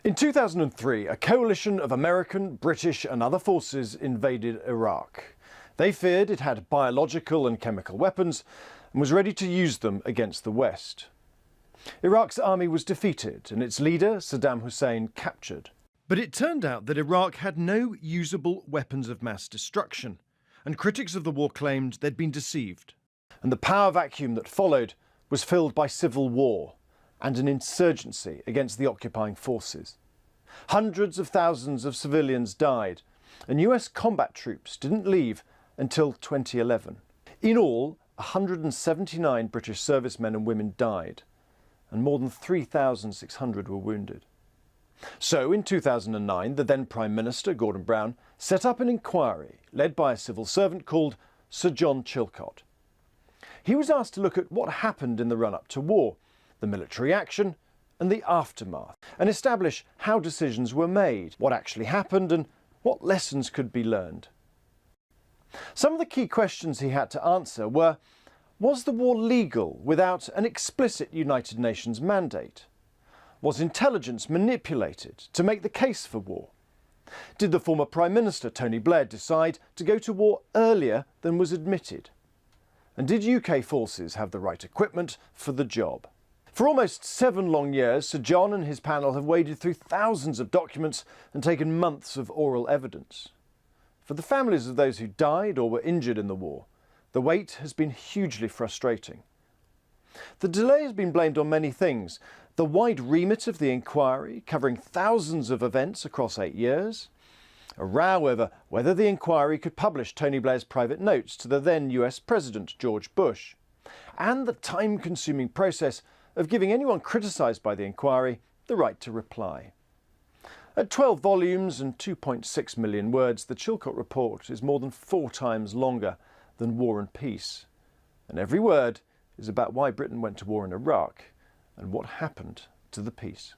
In 2003, a coalition of American, British and other forces invaded Iraq. They feared it had biological and chemical weapons and was ready to use them against the West. Iraq's army was defeated and its leader, Saddam Hussein, captured. But it turned out that Iraq had no usable weapons of mass destruction, and critics of the war claimed they'd been deceived. And the power vacuum that followed was filled by civil war and an insurgency against the occupying forces. Hundreds of thousands of civilians died, and US combat troops didn't leave until 2011. In all, 179 British servicemen and women died, and more than 3,600 were wounded. So in 2009, the then Prime Minister, Gordon Brown, set up an inquiry led by a civil servant called Sir John Chilcot. He was asked to look at what happened in the run-up to war, the military action and the aftermath, and establish how decisions were made, what actually happened and what lessons could be learned. Some of the key questions he had to answer were: was the war legal without an explicit United Nations mandate? Was intelligence manipulated to make the case for war? Did the former Prime Minister, Tony Blair, decide to go to war earlier than was admitted? And did UK forces have the right equipment for the job? For almost 7 long years, Sir John and his panel have waded through thousands of documents and taken months of oral evidence. For the families of those who died or were injured in the war, the wait has been hugely frustrating. The delay has been blamed on many things: the wide remit of the inquiry, covering thousands of events across 8 years, a row over whether the inquiry could publish Tony Blair's private notes to the then US President George Bush, and the time-consuming process of giving anyone criticised by the inquiry the right to reply. At 12 volumes and 2.6 million words, the Chilcot report is more than 4 times longer than War and Peace. And every word is about why Britain went to war in Iraq and what happened to the peace.